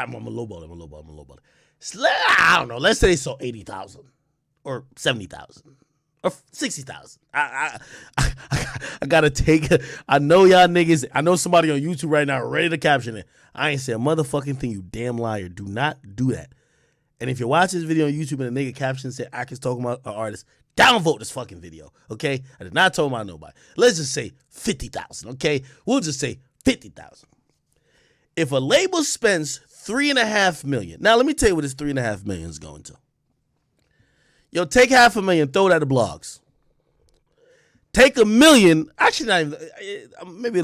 I'm a lowball. I don't know. Let's say they sold 80,000 or 70,000 or 60,000. I gotta take it. I know y'all niggas. I know somebody on YouTube right now ready to caption it. I ain't say a motherfucking thing, you damn liar. Do not do that. And if you're watching this video on YouTube and a nigga caption said Akademiks talking about an artist, downvote this fucking video, okay? I did not talk about nobody. Let's just say 50,000, okay? We'll just say 50,000. If a label spends $3.5 million, now let me tell you what this $3.5 million is going to. Yo, take $500,000, throw it at the blogs. Take $1 million, actually not even, maybe,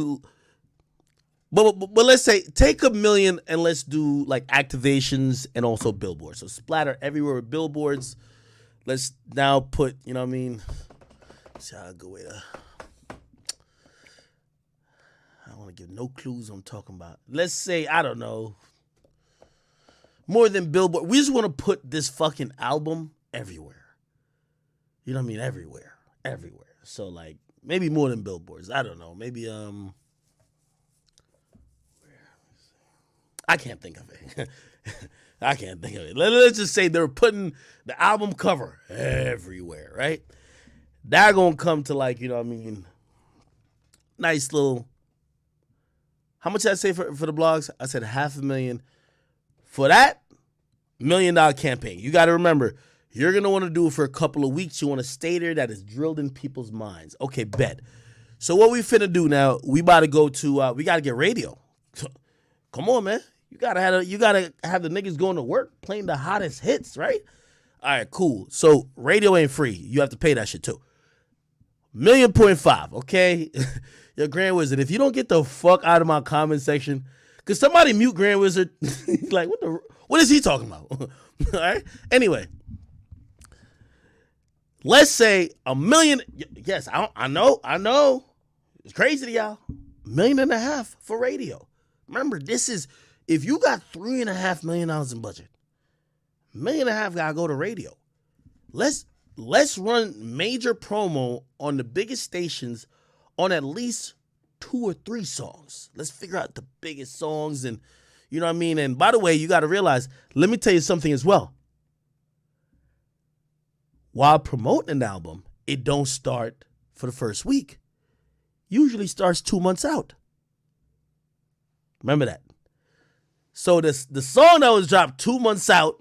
but let's say take $1 million and let's do like activations and also billboards. So splatter everywhere with billboards. Let's now put, you know what I mean? Let's see how I go with I don't want to give no clues I'm talking about. Let's say, I don't know, more than billboard. We just want to put this fucking album everywhere. You know what I mean? Everywhere. So like maybe more than billboards. I don't know. Maybe I can't think of it. Let's just say they're putting the album cover everywhere, right? They're gonna come to like, you know what I mean, nice little. How much did I say for the blogs? I said $500,000. For that $1 million campaign, you got to remember, you're going to want to do it for a couple of weeks. You want to stay there. That is drilled in people's minds. Okay, bet. So what we finna do now, we about to go to, we got to get radio. Come on, man. You gotta have the niggas going to work playing the hottest hits, right? All right, cool. So radio ain't free. You have to pay that shit too. $1.5 million, okay? Yo, Grand Wizard, if you don't get the fuck out of my comment section, cause somebody mute Grand Wizard. Like, what is he talking about? All right. Anyway, let's say $1 million. Yes, I know. It's crazy to y'all. $1.5 million for radio. Remember, this is if you got $3.5 million in budget. $1.5 million gotta go to radio. Let's run major promo on the biggest stations on at least 2 or 3 songs. Let's figure out the biggest songs and, you know what I mean? And by the way, you got to realize, let me tell you something as well. While promoting an album, it don't start for the first week. Usually starts 2 months out. Remember that. So the song that was dropped 2 months out,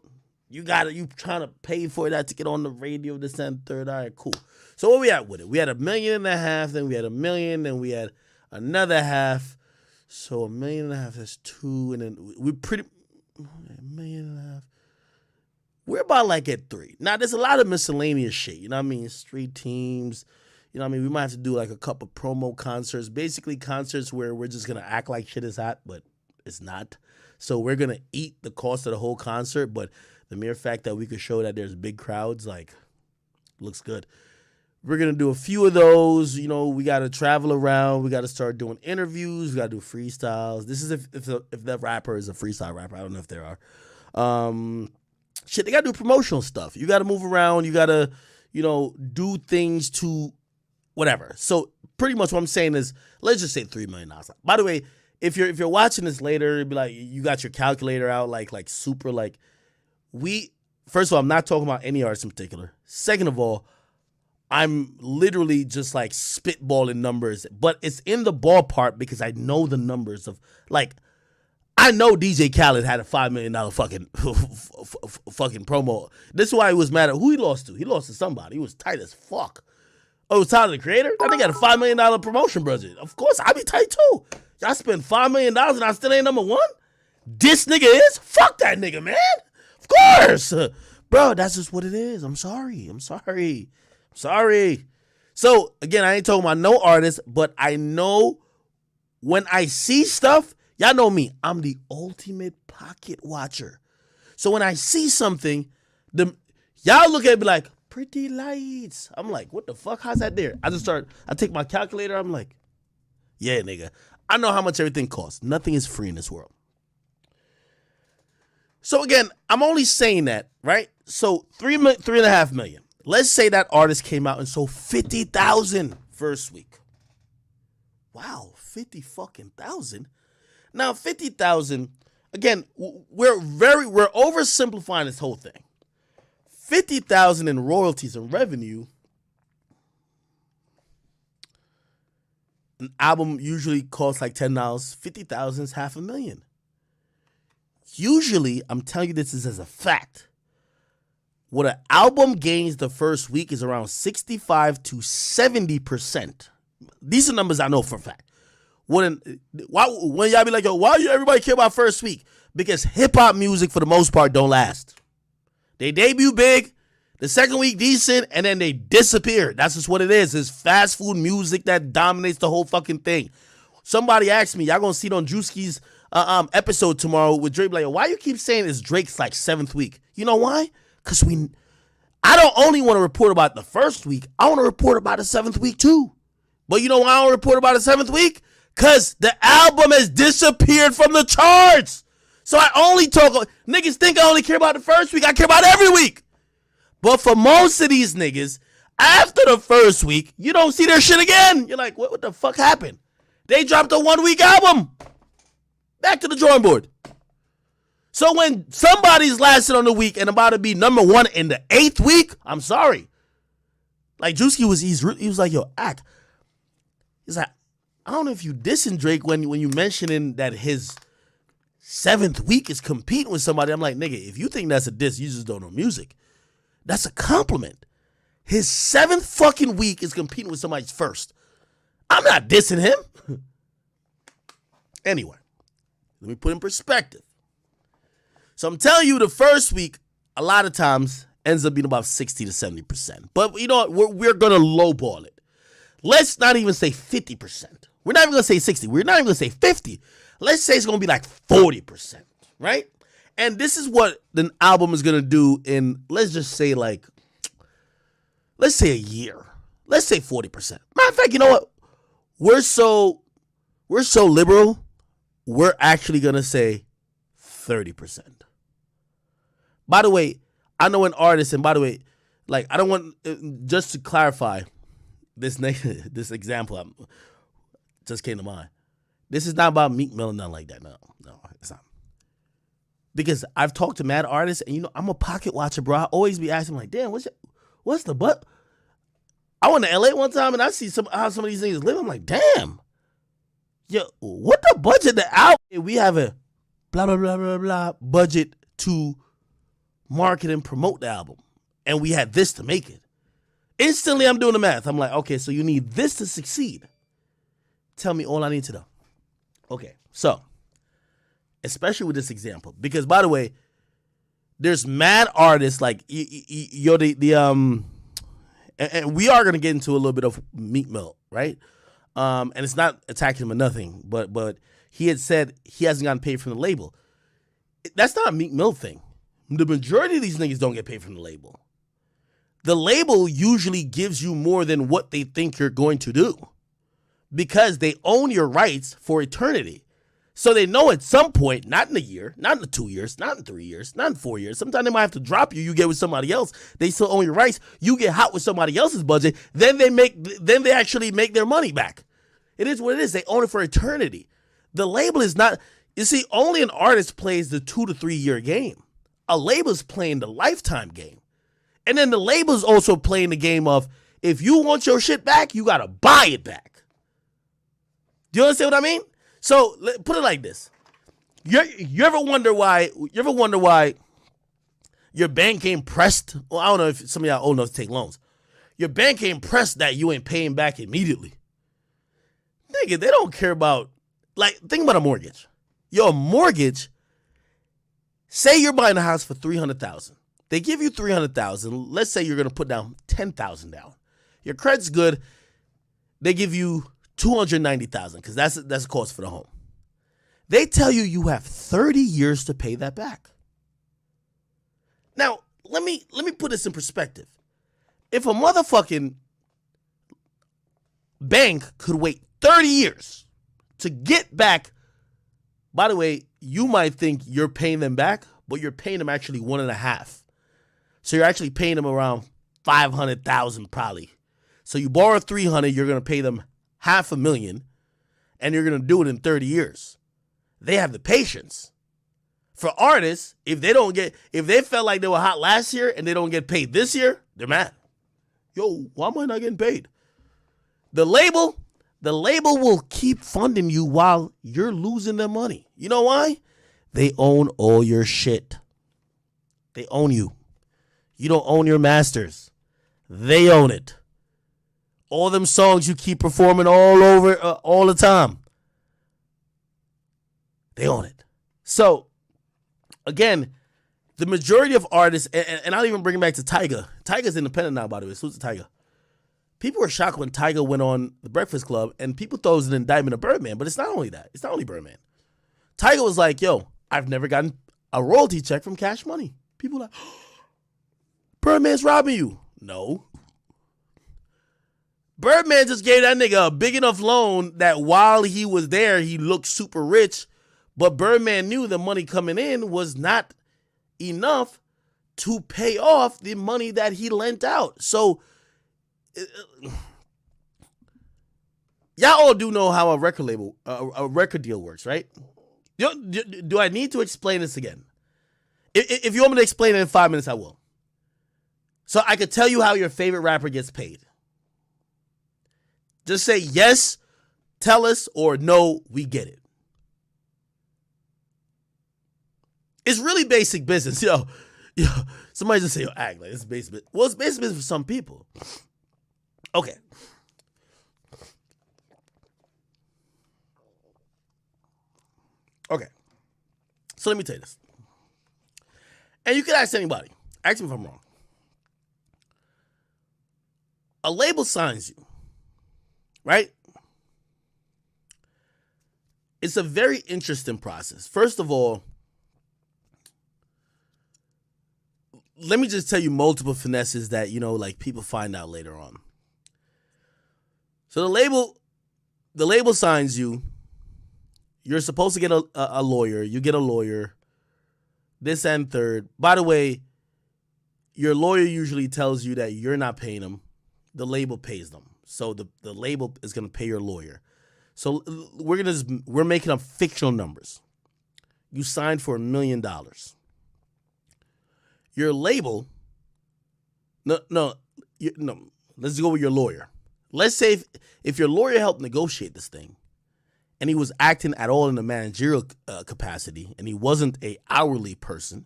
you trying to pay for that to get on the radio, this and third. All right, cool. So what we at with it? We had $1.5 million, then we had $1 million, then we had another half. So $1.5 million, that's 2, and then we're pretty $1.5 million. We're about like at 3. Now there's a lot of miscellaneous shit. You know what I mean? Street teams. You know what I mean? We might have to do like a couple promo concerts. Basically concerts where we're just gonna act like shit is hot, but it's not. So we're gonna eat the cost of the whole concert, but the mere fact that we could show that there's big crowds, like, looks good. We're going to do a few of those. You know, we got to travel around. We got to start doing interviews. We got to do freestyles. This is if that rapper is a freestyle rapper. I don't know if there are. Shit, they got to do promotional stuff. You got to move around. You got to, you know, do things to whatever. So pretty much what I'm saying is, let's just say $3 million. By the way, if you're watching this later, it'd be like you got your calculator out, like super, like first of all, I'm not talking about any artist in particular. Second of all, I'm literally just like spitballing numbers, but it's in the ballpark because I know the numbers of, like, I know DJ Khaled had a $5 million fucking promo. This is why he was mad at who he lost to. He lost to somebody. He was tight as fuck. Oh, it was Tyler, the Creator? That nigga had a $5 million promotion budget. Of course, I'd be tight too. Y'all spend $5 million and I still ain't number one? This nigga is? Fuck that nigga, man. Of course. Bro, that's just what it is. I'm sorry. So, again, I ain't talking about no artist, but I know when I see stuff, y'all know me. I'm the ultimate pocket watcher. So when I see something, y'all look at me like, pretty lights. I'm like, what the fuck? How's that there? I take my calculator. I'm like, yeah, nigga. I know how much everything costs. Nothing is free in this world. So again, I'm only saying that, right? So $3.5 million. Let's say that artist came out and sold 50,000 first week. Wow, 50 fucking thousand. Now 50,000, again, we're oversimplifying this whole thing. 50,000 in royalties and revenue. An album usually costs like $10. 50,000 is $500,000. Usually, I'm telling you this is as a fact. What an album gains the first week is around 65 to 70%. These are numbers I know for a fact. When y'all be like, yo, why do everybody care about first week? Because hip-hop music, for the most part, don't last. They debut big, the second week decent, and then they disappear. That's just what it is. It's fast food music that dominates the whole fucking thing. Somebody asked me, y'all gonna see it on Drewski's episode tomorrow with Drake, like, why you keep saying it's Drake's like 7th week? You know why? Because I don't only want to report about the first week, I want to report about the 7th week too. But you know why I don't report about the 7th week? Because the album has disappeared from the charts. So I only talk, niggas think I only care about the first week. I care about every week. But for most of these niggas, after the first week, you don't see their shit again. You're like, what the fuck happened? They dropped a 1-week album. Back to the drawing board. So when somebody's lasted on the week and about to be number 1 in the 8th week, I'm sorry. Like Drewski he was like, yo, Ak. He's like, I don't know if you dissing Drake when you mentioning that his 7th week is competing with somebody. I'm like, nigga, if you think that's a diss, you just don't know music. That's a compliment. His 7th fucking week is competing with somebody's first. I'm not dissing him. Anyway, let me put in perspective. So I'm telling you, the first week, a lot of times, ends up being about 60 to 70%. But you know what? We're going to lowball it. Let's not even say 50%. We're not even going to say 60. We're not even going to say 50. Let's say it's going to be like 40%, right? And this is what the album is going to do in, let's just say let's say a year. Let's say 40%. Matter of fact, you know what? We're so liberal, we're actually going to say 30%. By the way, I know an artist, and by the way, like, I don't want, just to clarify, this example just came to mind. This is not about Meek Mill and nothing like that. No, it's not. Because I've talked to mad artists, and you know, I'm a pocket watcher, bro. I always be asking, like, damn, what's the butt? I went to LA one time and I see how some of these niggas live. I'm like, damn. Yo, what the budget the album? We have a blah, blah, blah, blah, blah budget to market and promote the album. And we had this to make it. Instantly, I'm doing the math. I'm like, okay, so you need this to succeed. Tell me all I need to know. Okay, so, especially with this example, because by the way, there's mad artists like and we are gonna get into a little bit of Meek Mill, right? And it's not attacking him or nothing, but he had said he hasn't gotten paid from the label. That's not a Meek Mill thing. The majority of these niggas don't get paid from the label. The label usually gives you more than what they think you're going to do because they own your rights for eternity. So they know at some point, not in a year, not in 2 years, not in 3 years, not in 4 years. Sometimes they might have to drop you. You get with somebody else. They still own your rights. You get hot with somebody else's budget. Then they actually make their money back. It is what it is. They own it for eternity. The label is not, you see, only an artist plays the 2 to 3 year game. A label's playing the lifetime game. And then the label's also playing the game of, if you want your shit back, you got to buy it back. Do you understand what I mean? So put it like this. You ever wonder why your bank ain't pressed? Well, I don't know if some of y'all old enough to take loans. Your bank ain't pressed that you ain't paying back immediately. Nigga, they don't care about, like, think about a mortgage. Your mortgage, say you're buying a house for $300,000. They give you $300,000. Let's say you're going to put down $10,000 down. Your credit's good. They give you $290,000 because that's the cost for the home. They tell you have 30 years to pay that back. Now, let me put this in perspective. If a motherfucking bank could wait 30 years to get back, by the way, you might think you're paying them back, but you're paying them actually 1.5. So you're actually paying them around $500,000 probably. So you borrow $300,000, you're going to pay them $500,000, and you're going to do it in 30 years. They have the patience. For artists, if they felt like they were hot last year and they don't get paid this year, they're mad. Yo, why am I not getting paid? The label will keep funding you while you're losing their money. You know why? They own all your shit. They own you. You don't own your masters. They own it. All them songs you keep performing all over, all the time. They own it. So, again, the majority of artists, and I'll even bring it back to Tyga. Tyga's independent now, by the way. So who's Tyga? People were shocked when Tyga went on The Breakfast Club, and people thought it was an indictment of Birdman, but it's not only that. It's not only Birdman. Tyga was like, yo, I've never gotten a royalty check from Cash Money. People are like, Birdman's robbing you. No. Birdman just gave that nigga a big enough loan that while he was there, he looked super rich, but Birdman knew the money coming in was not enough to pay off the money that he lent out. So, y'all all do know how a record label, a record deal works, right? Do I need to explain this again? If you want me to explain it in 5 minutes, I will. So I could tell you how your favorite rapper gets paid. Just say yes, tell us, or no, we get it. It's really basic business. Yo, somebody just say, act like it's basic business. Well, it's basic business for some people. Okay. Okay. So let me tell you this. And you can ask anybody. Ask me if I'm wrong. A label signs you, right? It's a very interesting process. First of all, let me just tell you multiple finesses that, like people find out later on. So the label signs you. You're supposed to get a lawyer. You get a lawyer. This and third. By the way, your lawyer usually tells you that you're not paying them. The label pays them. So the label is going to pay your lawyer. So we're making up fictional numbers. You signed for $1 million. Your label, no. Let's go with your lawyer. Let's say if your lawyer helped negotiate this thing, and he was acting at all in a managerial capacity, and he wasn't a hourly person,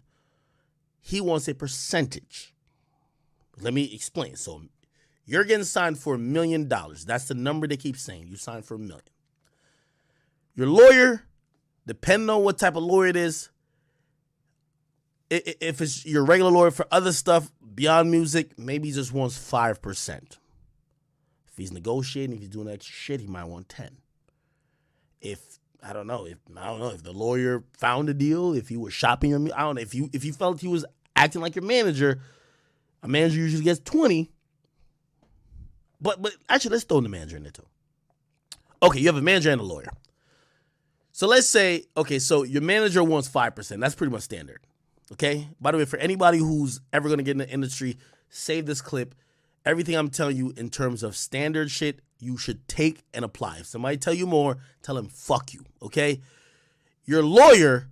he wants a percentage. Let me explain. So you're getting signed for $1 million. That's the number they keep saying. You signed for $1 million. Your lawyer, depending on what type of lawyer it is, if it's your regular lawyer for other stuff beyond music, maybe he just wants 5%. If he's negotiating, if he's doing extra shit, he might want 10. If the lawyer found a deal, if he was shopping your, I don't know, if you felt he was acting like your manager, a manager usually gets 20. But actually, let's throw the manager in there too. Okay, you have a manager and a lawyer. So let's say, okay, so your manager wants 5%. That's pretty much standard. Okay? By the way, for anybody who's ever going to get in the industry, save this clip. Everything I'm telling you in terms of standard shit, you should take and apply. If somebody tell you more, tell him fuck you, okay? Your lawyer,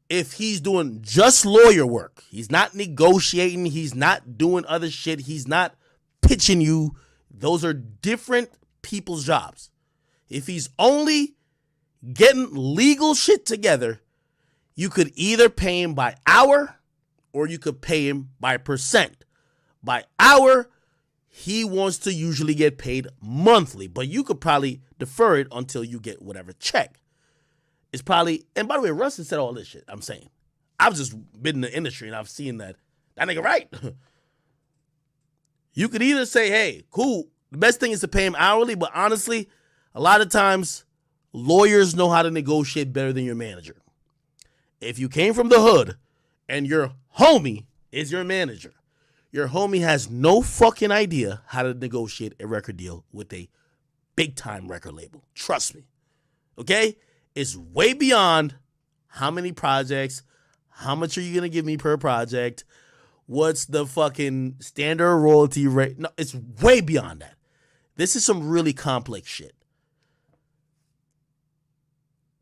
if he's doing just lawyer work, he's not negotiating, he's not doing other shit, he's not pitching you, those are different people's jobs. If he's only getting legal shit together, you could either pay him by hour or you could pay him by percent. By hour, he wants to usually get paid monthly, but you could probably defer it until you get whatever check. It's probably, and by the way, Rustin said all this shit, I'm saying. I've just been in the industry and I've seen that nigga right. You could either say, hey, cool, the best thing is to pay him hourly, but honestly, a lot of times, lawyers know how to negotiate better than your manager. If you came from the hood and your homie is your manager, your homie has no fucking idea how to negotiate a record deal with a big-time record label. Trust me. Okay? It's way beyond how many projects, how much are you going to give me per project, what's the fucking standard royalty rate. No, it's way beyond that. This is some really complex shit.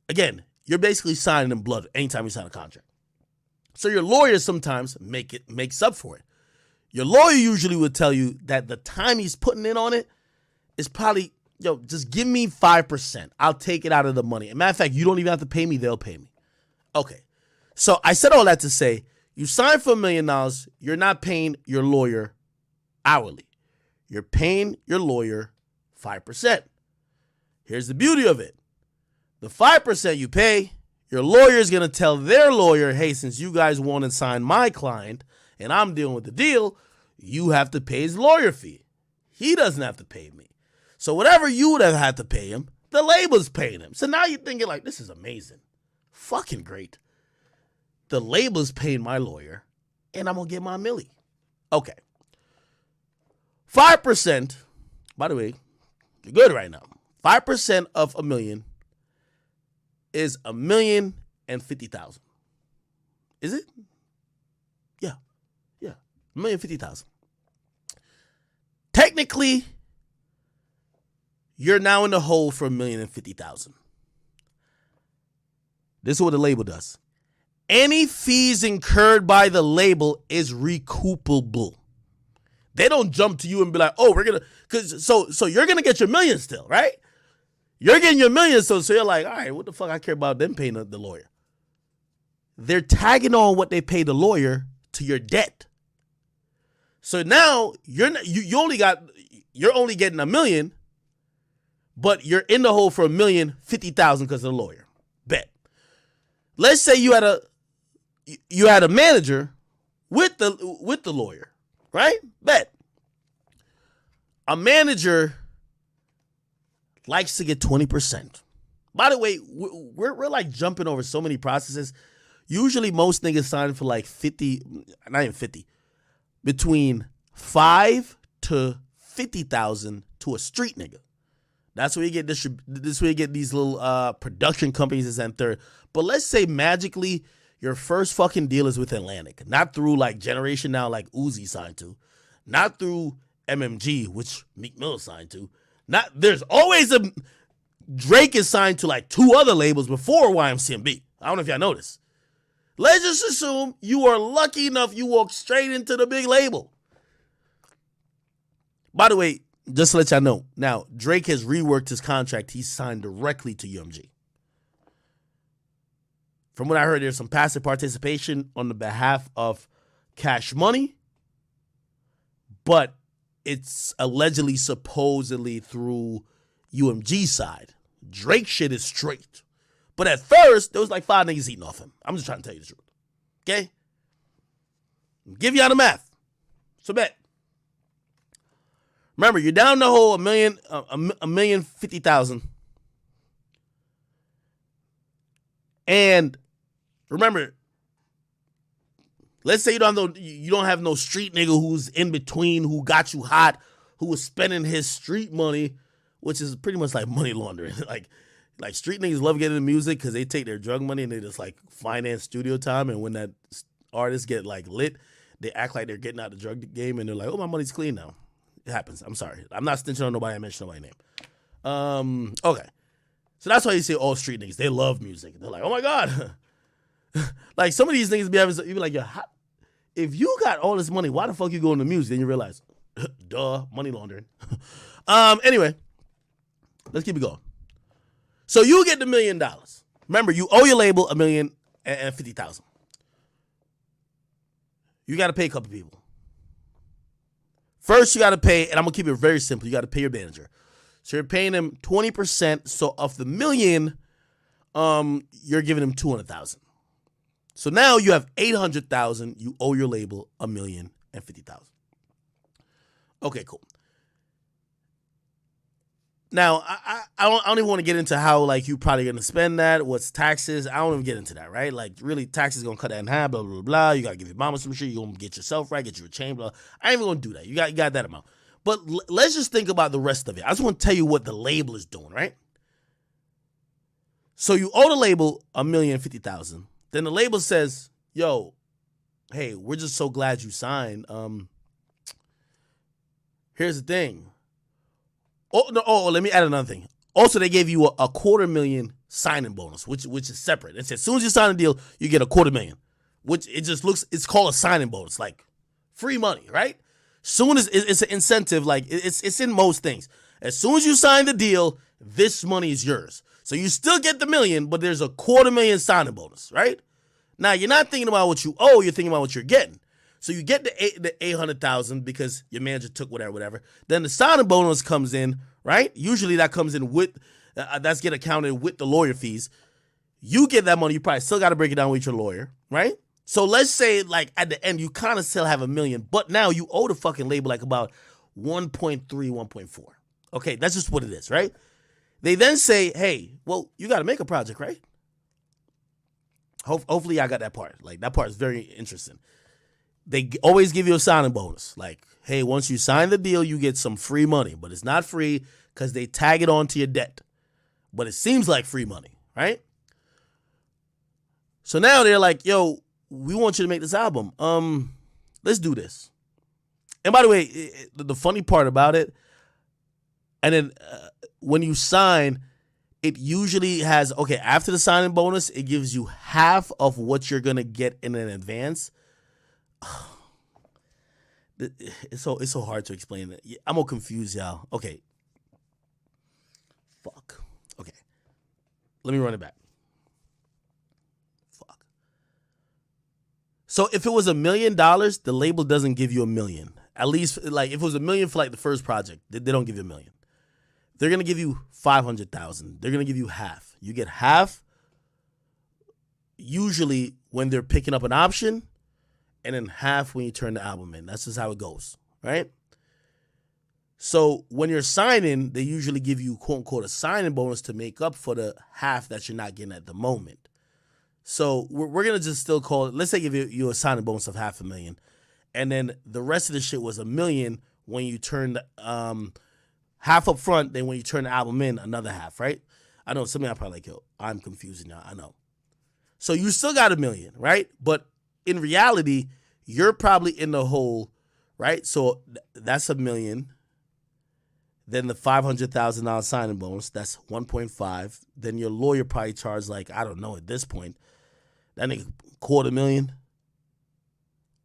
Again, you're basically signing in blood anytime you sign a contract. So your lawyer sometimes makes up for it. Your lawyer usually would tell you that the time he's putting in on it is probably, just give me 5%. I'll take it out of the money. As a matter of fact, you don't even have to pay me. They'll pay me. Okay. So I said all that to say, you sign for $1 million. You're not paying your lawyer hourly. You're paying your lawyer 5%. Here's the beauty of it. The 5% you pay, your lawyer is going to tell their lawyer, hey, since you guys want to sign my client and I'm dealing with the deal, you have to pay his lawyer fee. He doesn't have to pay me. So whatever you would have had to pay him, the label's paying him. So now you're thinking like, this is amazing. Fucking great. The label's paying my lawyer and I'm going to get my milli. Okay. 5%, by the way, you're good right now. 5% of $1 million is $1,050,000. Is it? Yeah. $1,050,000. Technically, you're now in the hole for $1,050,000. This is what the label does. Any fees incurred by the label is recoupable. They don't jump to you and be like, oh, we're gonna, so you're gonna get your million still, right? You're getting your million, so you're like, all right, what the fuck I care about them paying the lawyer? They're tagging on what they pay the lawyer to your debt. So now you're only getting $1 million, but you're in the hole for $1,050,000 because of the lawyer. Bet. Let's say you had a manager with the lawyer, right? Bet. A manager likes to get 20%. By the way, we're like jumping over so many processes. Usually most niggas sign for like 50, not even 50, between 5 to 50,000 to a street nigga. That's where you get this where you get these little production companies and third. But let's say magically your first fucking deal is with Atlantic, not through like Generation Now like Uzi signed to, not through MMG, which Meek Mill signed to. There's always Drake is signed to like 2 other labels before YMCMB. I don't know if y'all know this. Let's just assume you are lucky enough you walk straight into the big label. By the way, just to let y'all know, now Drake has reworked his contract. He's signed directly to UMG. From what I heard, there's some passive participation on the behalf of Cash Money, but it's allegedly, supposedly through UMG side. Drake shit is straight. But at first, there was like 5 niggas eating off him. I'm just trying to tell you the truth. Okay? Give y'all the math. So bet. Remember, you're down the hole $1,050,000. And remember, let's say you don't have no street nigga who's in between, who got you hot, who was spending his street money, which is pretty much like money laundering. Like street niggas love getting into music because they take their drug money and they just like finance studio time. And when that artists get like lit, they act like they're getting out of the drug game and they're like, oh, my money's clean now. It happens. I'm sorry. I'm not snitching on nobody. I mentioned nobody's name. Okay. So that's why you say all street niggas. They love music. They're like, oh my God. Like some of these niggas you be like, yo, if you got all this money, why the fuck you going to music? Then you realize, duh, money laundering. Anyway, let's keep it going. So you get the $1 million. Remember, you owe your label $1,050,000. You got to pay a couple people. First, you got to pay, and I'm gonna keep it very simple. You got to pay your manager. So you're paying him 20%. So of the $1 million, you're giving him $200,000. So now you have $800,000. You owe your label $1,050,000. Okay, cool. Now, I don't even want to get into how, like, you probably going to spend that, what's taxes. I don't even get into that, right? Like, really, taxes going to cut that in half, blah, blah, blah, blah. You got to give your mama some shit. You're going to get yourself right, get you a chain, blah. I ain't even going to do that. You got that amount. But let's just think about the rest of it. I just want to tell you what the label is doing, right? So you owe the label $1,050,000. Then the label says, yo, hey, we're just so glad you signed. Here's the thing. Let me add another thing. Also, they gave you a $250,000 signing bonus, which is separate. It said as soon as you sign a deal, you get $250,000. which it just looks, it's called a signing bonus, like free money, right? Soon as it's an incentive, like it's in most things. As soon as you sign the deal, this money is yours. So you still get the $1 million, but there's a $250,000 signing bonus, right? Now you're not thinking about what you owe, you're thinking about what you're getting. So you get the $800,000 because your manager took whatever. Then the signing bonus comes in, right? Usually that comes in with, that's get accounted with the lawyer fees. You get that money, you probably still got to break it down with your lawyer, right? So let's say like at the end, you kind of still have $1 million, but now you owe the fucking label like about 1.3, 1.4. Okay, that's just what it is, right? They then say, hey, well, you got to make a project, right? Hopefully I got that part. Like that part is very interesting. They always give you a signing bonus. Like, hey, once you sign the deal, you get some free money, but it's not free because they tag it onto your debt. But it seems like free money, right? So now they're like, yo, we want you to make this album. Let's do this. And by the way, the funny part about it, and then when you sign, it usually has, okay, after the signing bonus, it gives you half of what you're going to get in an advance. It's so hard to explain it. I'm all confused, y'all. Okay. Fuck. Okay. Let me run it back. Fuck. So if it was $1 million, the label doesn't give you $1 million. At least, like, if it was $1 million for like the first project, they don't give you $1 million. They're gonna give you $500,000. They're gonna give you half. You get half. Usually when they're picking up an option, and then half when you turn the album in. That's just how it goes, right? So when you're signing, they usually give you quote unquote a signing bonus to make up for the half that you're not getting at the moment. So we're gonna just still call it. Let's say give you a signing bonus of $500,000, and then the rest of the shit was $1 million when you turn the half up front. Then when you turn the album in, another half, right? I know some of y'all probably like, yo, I'm confusing y'all. I know. So you still got $1 million, right? But in reality, you're probably in the hole, right? So that's $1 million. Then the $500,000 signing bonus, that's 1.5. Then your lawyer probably charged like, I don't know at this point, that nigga $250,000.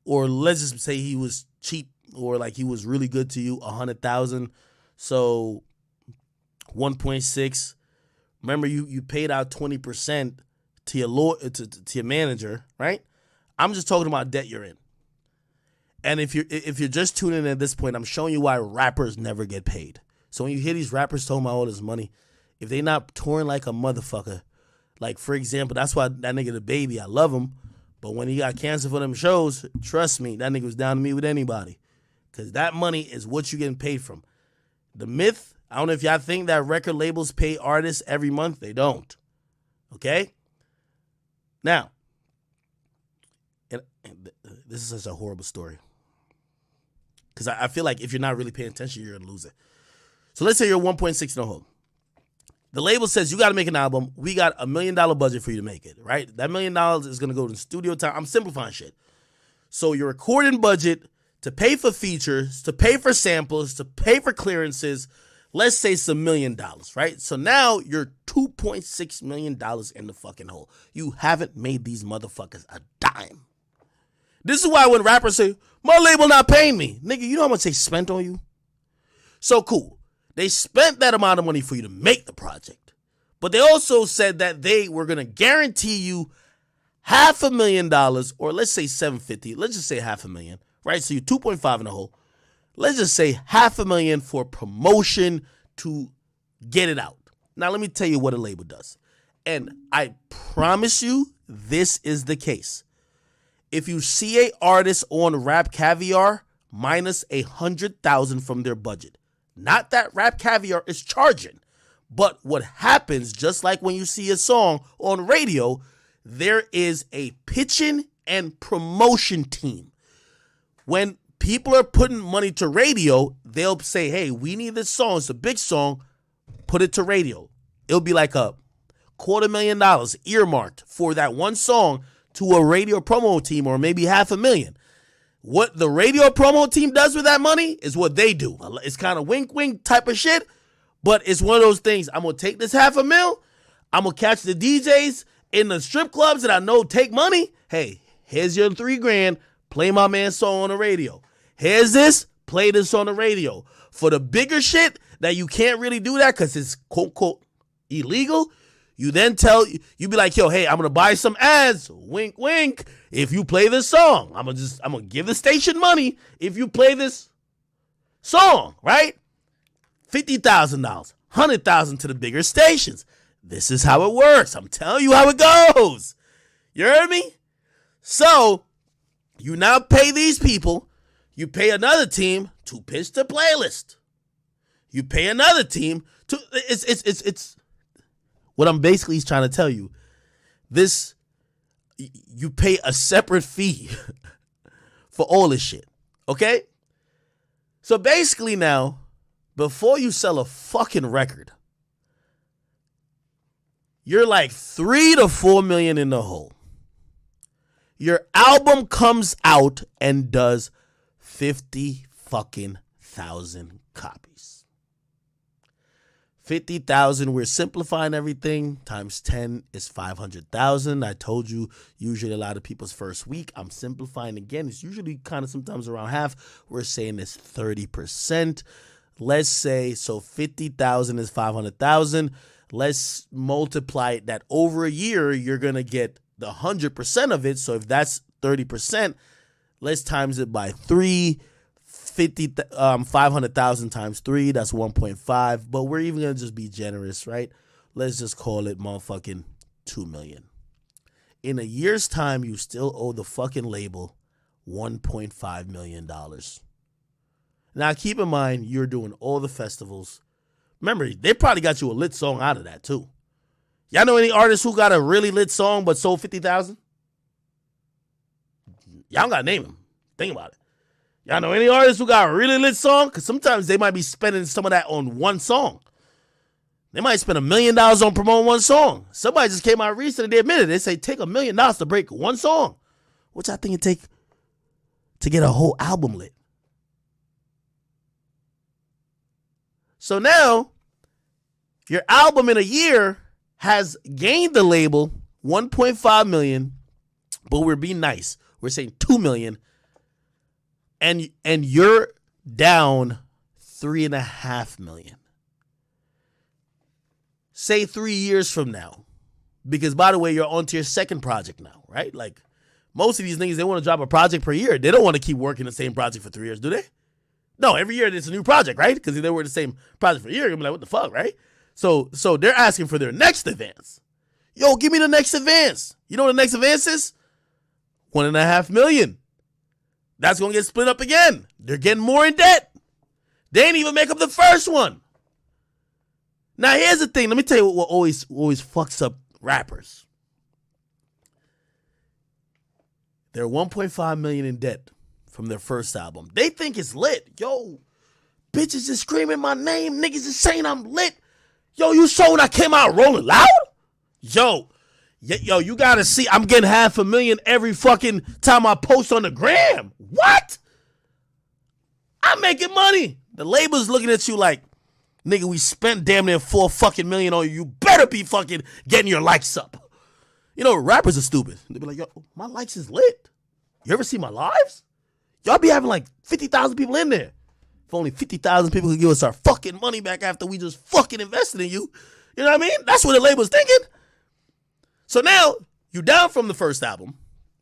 Or let's just say he was cheap or like he was really good to you, $100,000. So 1.6. Remember you paid out 20% to your lawyer, to your manager, right? I'm just talking about debt you're in. And if you're just tuning in at this point, I'm showing you why rappers never get paid. So when you hear these rappers talking about all this money, if they not touring like a motherfucker, like for example, that's why that nigga The Baby, I love him, but when he got canceled for them shows, trust me, that nigga was down to me with anybody. Because that money is what you getting paid from. The myth, I don't know if y'all think that record labels pay artists every month. They don't. Okay? Now, and this is such a horrible story. Because I feel like if you're not really paying attention, you're going to lose it. So let's say you're 1.6 in a hole. The label says you got to make an album. We got $1 million budget for you to make it, right? That $1 million is going to go to studio time. I'm simplifying shit. So your recording budget to pay for features, to pay for samples, to pay for clearances, let's say it's $1 million, right? So now you're $2.6 million in the fucking hole. You haven't made these motherfuckers a dime. This is why when rappers say, my label not paying me, nigga, you know how much they spent on you? So cool. They spent that amount of money for you to make the project. But they also said that they were going to guarantee you $500,000, or let's say $750,000. Let's just say $500,000, right? So you're 2.5 in the hole. Let's just say $500,000 for promotion to get it out. Now, let me tell you what a label does. And I promise you, this is the case. If you see an artist on Rap Caviar minus $100,000 from their budget, not that Rap Caviar is charging, but what happens, just like when you see a song on radio, there is a pitching and promotion team. When people are putting money to radio, they'll say, hey, we need this song. It's a big song. Put it to radio. It'll be like a $250,000 earmarked for that one song to a radio promo team, or maybe $500,000. What the radio promo team does with that money is what they do. It's kind of wink wink type of shit, but it's one of those things. I'm going to take this $500,000. I'm going to catch the DJs in the strip clubs that I know take money. Hey, Here's your $3,000. Play my man's song on the radio. Here's this. Play this on the radio. For the bigger shit that you can't really do that because it's quote unquote illegal, you then you be like, yo, hey, I'm gonna buy some ads. Wink, wink. If you play this song, I'm gonna give the station money if you play this song, right? $50,000, $100,000 to the bigger stations. This is how it works. I'm telling you how it goes. You heard me? So you now pay these people. You pay another team to pitch the playlist. You pay another team to it's what I'm basically trying to tell you. This, you pay a separate fee for all this shit. Okay? So basically now, before you sell a fucking record, you're like 3 to 4 million in the hole. Your album comes out and does 50 fucking thousand copies. 50,000, we're simplifying everything, times 10 is 500,000. I told you, usually a lot of people's first week. I'm simplifying again. It's usually kind of sometimes around half. We're saying it's 30%. Let's say, so 50,000 is 500,000. Let's multiply that over a year. You're going to get the 100% of it. So if that's 30%, let's times it by 3. 500,000 times 3, that's 1.5. But we're even gonna just be generous, right? Let's just call it motherfucking 2 million. In a year's time, you still owe the fucking label $1.5 million. Now keep in mind, you're doing all the festivals. Remember, they probably got you a lit song out of that too. Y'all know any artists who got a really lit song but sold 50,000? Y'all don't gotta name them. Think about it. Y'all know any artists who got a really lit song? Because sometimes they might be spending some of that on one song. They might spend $1 million on promoting one song. Somebody just came out recently, they admitted, they say take $1 million to break one song. Which I think it take to get a whole album lit. So now, your album in a year has gained the label 1.5 million, but we're being nice. We're saying 2 million. And you're down 3.5 million. Say 3 years from now. Because, by the way, you're on to your second project now, right? Like, most of these niggas, they want to drop a project per year. They don't want to keep working the same project for 3 years, do they? No, every year it's a new project, right? Because if they were the same project for a year, you're going to be like, what the fuck, right? So they're asking for their next advance. Yo, give me the next advance. You know what the next advance is? 1.5 million. That's going to get split up again. They're getting more in debt. They ain't even make up the first one. Now, here's the thing. Let me tell you what always fucks up rappers. They're 1.5 million in debt from their first album. They think it's lit. Yo, bitches is screaming my name. Niggas is saying I'm lit. Yo, you saw when I came out rolling loud? Yo, you gotta see, I'm getting 500,000 every fucking time I post on the gram. What? I'm making money. The label's looking at you like, nigga, we spent damn near $4 fucking million on you. You better be fucking getting your likes up. You know, rappers are stupid. They be like, yo, my likes is lit. You ever see my lives? Y'all be having like 50,000 people in there. If only 50,000 people could give us our fucking money back after we just fucking invested in you. You know what I mean? That's what the label's thinking. So now, you down from the first album.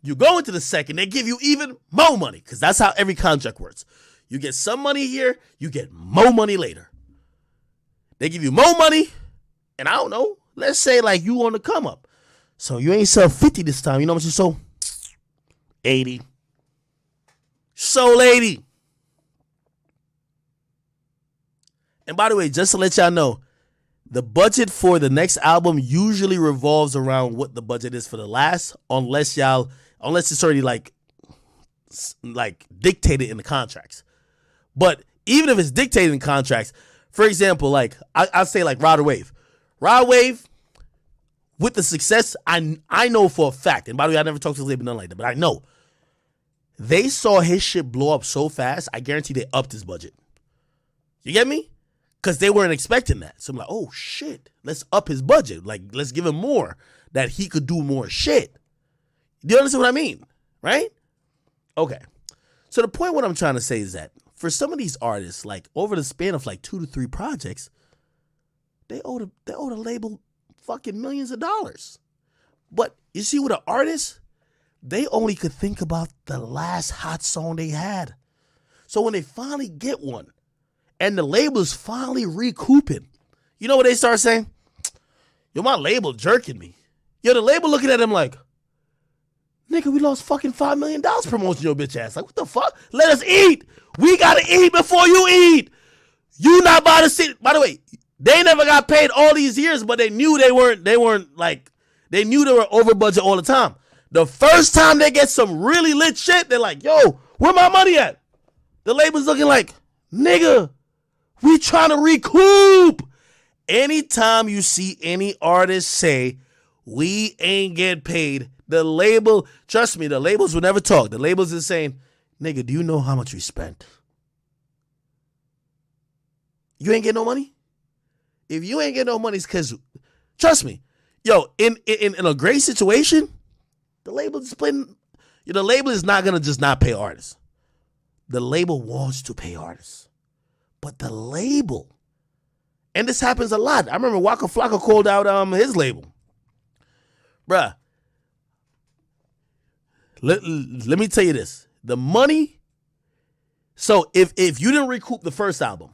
You go into the second. They give you even more money. Because that's how every contract works. You get some money here. You get more money later. They give you more money. And I don't know. Let's say like you on the come up. So you ain't sell 50 this time. You know what you sold? 80. Sold 80. And by the way, just to let y'all know, the budget for the next album usually revolves around what the budget is for the last, unless it's already like dictated in the contracts. But even if it's dictated in contracts, for example, like I'll say like Rod Wave. Rod Wave, with the success, I know for a fact, and by the way, I never talked to the label, nothing like that, but I know they saw his shit blow up so fast, I guarantee they upped his budget. You get me? Because they weren't expecting that. So I'm like, oh shit, let's up his budget. Like, let's give him more that he could do more shit. Do you understand what I mean? right? Okay. So the point what I'm trying to say is that for some of these artists, like over the span of like 2 to 3 projects, they owe the label fucking millions of dollars. But you see, with an artist, they only could think about the last hot song they had. So when they finally get one, and the label's finally recouping, you know what they start saying? Yo, my label jerking me. Yo, the label looking at them like, nigga, we lost fucking $5 million promoting your bitch ass. Like, what the fuck? Let us eat. We gotta eat before you eat. You not about to sit. By the way, they never got paid all these years, but they knew they weren't like, they knew they were over budget all the time. The first time they get some really lit shit, they're like, yo, where my money at? The label's looking like, nigga, we trying to recoup. Anytime you see any artist say, we ain't get paid, the label, trust me, the labels will never talk. The labels is saying, nigga, do you know how much we spent? You ain't get no money? If you ain't get no money, it's because, trust me, yo, in a great situation, the label is splitting. The label is not going to just not pay artists. The label wants to pay artists. But the label, and this happens a lot. I remember Waka Flocka called out his label. Bruh, let me tell you this. The money, so if you didn't recoup the first album,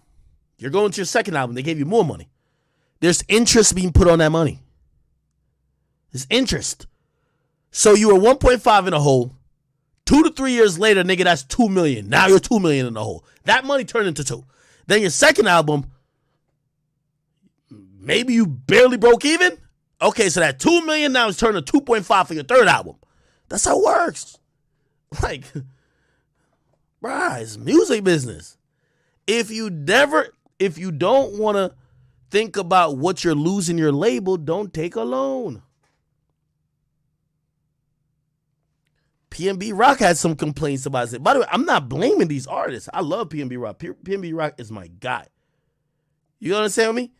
you're going to your second album, they gave you more money. There's interest being put on that money. There's interest. So you were 1.5 in a hole. 2 to 3 years later, nigga, that's $2 million. Now you're $2 million in the hole. That money turned into 2. Then your second album, maybe you barely broke even. Okay, so that $2 million now is turned to 2.5 for your third album. That's how it works. Like, bruh, it's music business. If you don't want to think about what you're losing your label, don't take a loan. PNB Rock had some complaints about it. By the way, I'm not blaming these artists. I love PNB Rock. PNB Rock is my guy. You understand me?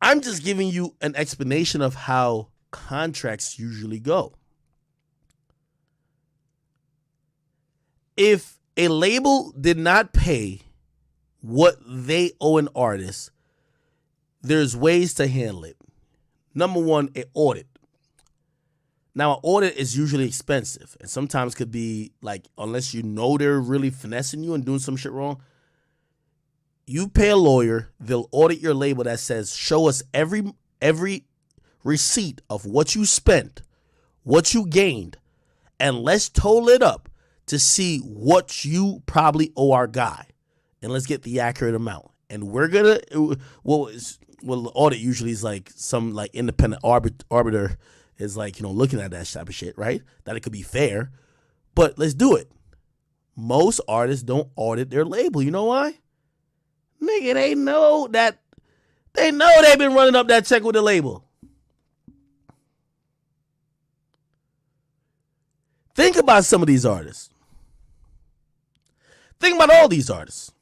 I'm just giving you an explanation of how contracts usually go. If a label did not pay what they owe an artist, there's ways to handle it. Number one, an audit. Now, an audit is usually expensive and sometimes could be like, unless you know they're really finessing you and doing some shit wrong, you pay a lawyer, they'll audit your label that says, show us every receipt of what you spent, what you gained, and let's total it up to see what you probably owe our guy. And let's get the accurate amount. And we're going to, well, the audit usually is like some like independent arbiter is like, looking at that type of shit, right? That it could be fair, but let's do it. Most artists don't audit their label. You know why? Nigga, they know they've been running up that check with the label. Think about some of these artists. Think about all these artists.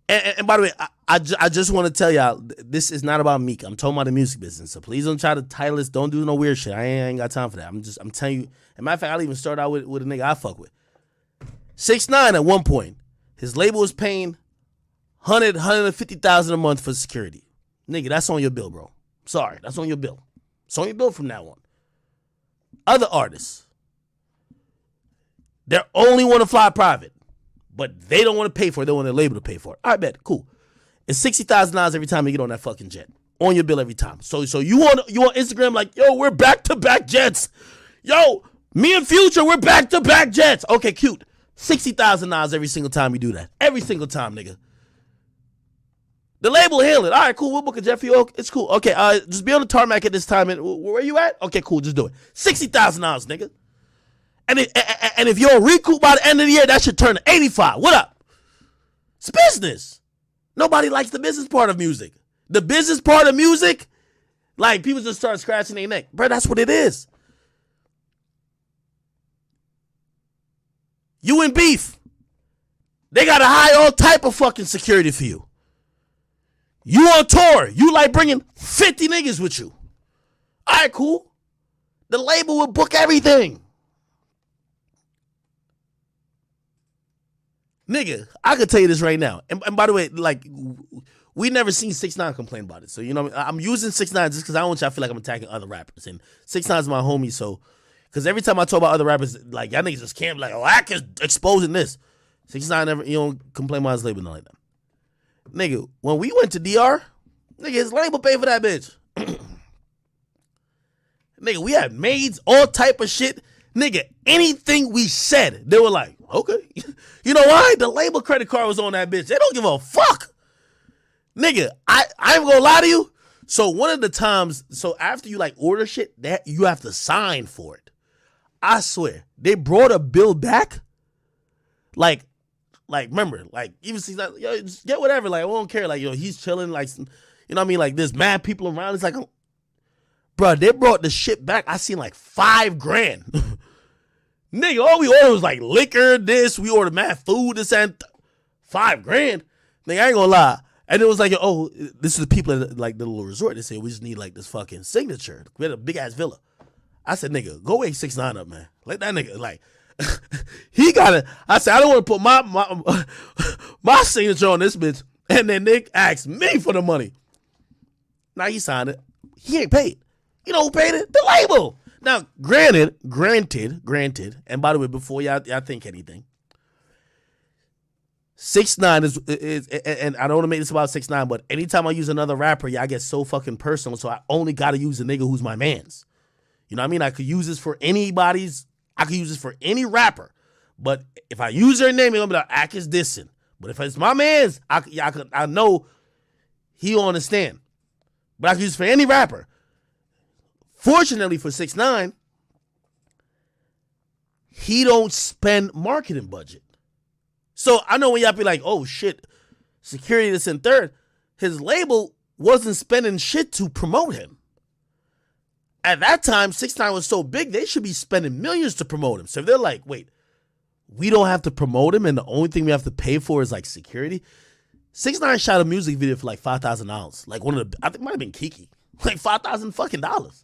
And by the way, I just want to tell y'all, this is not about Meek. I'm talking about the music business. So please don't try to title this. Don't do no weird shit. I ain't got time for that. I'm telling you. As a matter of fact, I'll even start out with a nigga I fuck with. 6ix9ine at one point, his label was paying $150,000 a month for security. Nigga, that's on your bill, bro. Sorry, that's on your bill. It's on your bill from now on. Other artists, they only want to fly private, but they don't want to pay for it. They want their label to pay for it. I bet, cool. It's $60,000 every time you get on that fucking jet. On your bill every time. So you on Instagram like, yo, we're back-to-back jets. Yo, me and Future, we're back-to-back jets. Okay, cute. $60,000 every single time you do that. Every single time, nigga. The label will handle it. All right, cool. We'll book a jet for you. It's cool. Okay, just be on the tarmac at this time. And where you at? Okay, cool. Just do it. $60,000, nigga. And if you're recoup by the end of the year, that should turn to 85. What up? It's business. Nobody likes the business part of music. The business part of music, like people just start scratching their neck. Bro, that's what it is. You in beef. They got to hire all type of fucking security for you. You on tour. You like bringing 50 niggas with you. All right, cool. The label will book everything. Nigga, I could tell you this right now. And by the way, like, we never seen 6ix9ine complain about it. So, you know, I'm using 6ix9ine just because I don't want y'all to feel like I'm attacking other rappers. And 6ix9ine's my homie, so, because every time I talk about other rappers, like, y'all niggas just can't be like, oh, I is exposing this. 6ix9ine never, you don't complain about his label, nothing like that. Nigga, when we went to DR, nigga, his label paid for that bitch. Nigga, we had maids, all type of shit. Nigga, anything we said, they were like, okay. You know why? The label credit card was on that bitch. They don't give a fuck. Nigga, I ain't gonna lie to you. So one of the times, so after you like order shit, that you have to sign for it. I swear, they brought a bill back. Like remember, like even see like, yo, just get whatever. Like I don't care. Like yo, he's chilling. Like you know what I mean. Like there's mad people around. It's like, bro, they brought the shit back. I seen like $5,000. Nigga, all we ordered was like liquor, this. We ordered mad food, this and $5,000. Nigga, I ain't gonna lie. And it was like, oh, this is the people at like the little resort. They say we just need like this fucking signature. We had a big ass villa. I said, nigga, go wake 6ix9ine up, man. Let that nigga like he got it. I said, I don't want to put my signature on this bitch. And then Nick asked me for the money. Now he signed it. He ain't paid. You know who paid it? The label. Now, granted, and by the way, before y'all think anything, 6ix9ine is and I don't want to make this about 6ix9ine, but anytime I use another rapper, I get so fucking personal, so I only got to use a nigga who's my mans. You know what I mean? I could use this for I could use this for any rapper, but if I use their name, it's gonna be like, Ak is dissing. But if it's my mans, I know he'll understand. But I can use it for any rapper. Fortunately for 6ix9ine, he don't spend marketing budget. So I know when y'all be like, oh shit, security this and third, his label wasn't spending shit to promote him. At that time, 6ix9ine was so big, they should be spending millions to promote him. So if they're like, wait, we don't have to promote him and the only thing we have to pay for is like security. 6ix9ine shot a music video for like $5,000. Like one of the, I think it might have been Kiki. Like $5,000 fucking dollars.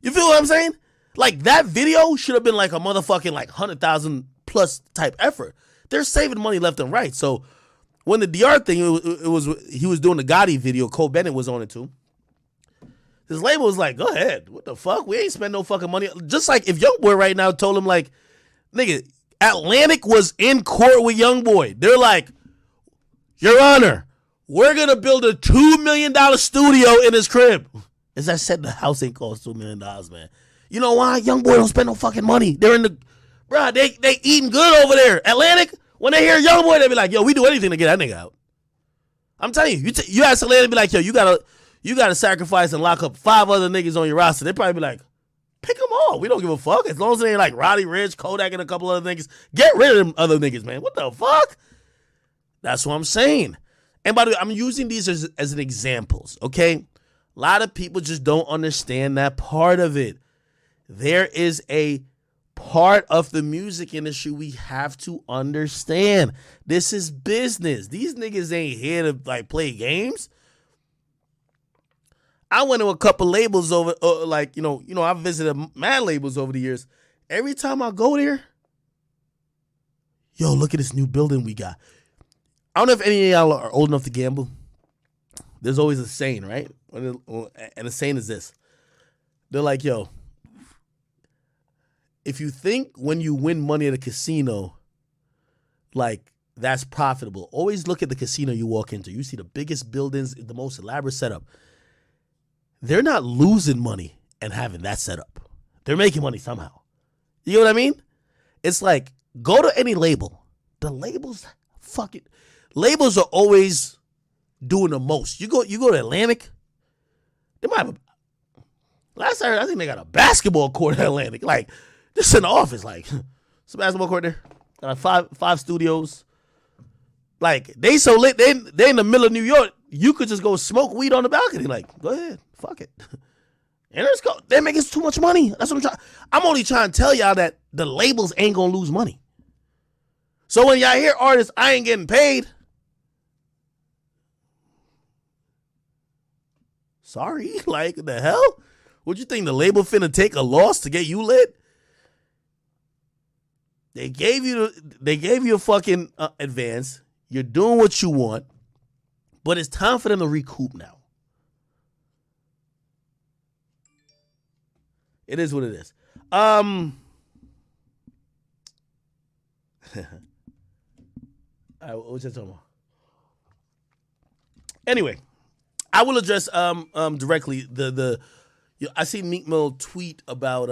You feel what I'm saying? Like that video should have been like a motherfucking like 100,000 plus type effort. They're saving money left and right. So when the DR thing, it was he was doing the Gotti video. Cole Bennett was on it too. His label was like, go ahead. What the fuck? We ain't spend no fucking money. Just like if YoungBoy right now told him like, nigga, Atlantic was in court with YoungBoy. They're like, Your Honor, we're going to build a $2 million studio in his crib. As I said, the house ain't cost $2 million, man. You know why? YoungBoy don't spend no fucking money. They're in the, bruh, they eating good over there. Atlantic, when they hear YoungBoy, they be like, yo, we do anything to get that nigga out. I'm telling you, you ask Atlantic, be like, yo, you gotta sacrifice and lock up 5 other niggas on your roster. They probably be like, pick them all. We don't give a fuck. As long as they ain't like Roddy Ricch, Kodak, and a couple other niggas, get rid of them other niggas, man. What the fuck? That's what I'm saying. And by the way, I'm using these as an examples, okay? A lot of people just don't understand that part of it. There is a part of the music industry we have to understand. This is business. These niggas ain't here to like play games. I went to a couple labels over, like, you know, I've visited mad labels over the years. Every time I go there, yo, look at this new building we got. I don't know if any of y'all are old enough to gamble. There's always a saying, right? And the saying is this. They're like, yo, if you think when you win money at a casino, like, that's profitable, always look at the casino you walk into. You see the biggest buildings, the most elaborate setup. They're not losing money and having that setup. They're making money somehow. You know what I mean? It's like, go to any label. The labels, labels are always doing the most. You go to Atlantic, they might have last I heard, I think they got a basketball court at Atlantic. Like, just in the office, like, it's a basketball court there. Got like five studios. Like, they so lit, they in the middle of New York, you could just go smoke weed on the balcony. Like, go ahead, fuck it. And they're making too much money. That's what I'm trying. I'm only trying to tell y'all that the labels ain't gonna lose money. So when y'all hear artists, I ain't getting paid, sorry, like, the hell? What you think the label finna take a loss to get you lit? They gave you a fucking advance. You're doing what you want, but it's time for them to recoup now. It is what it is. What was I talking about? Anyway, I will address directly I see Meek Mill tweet about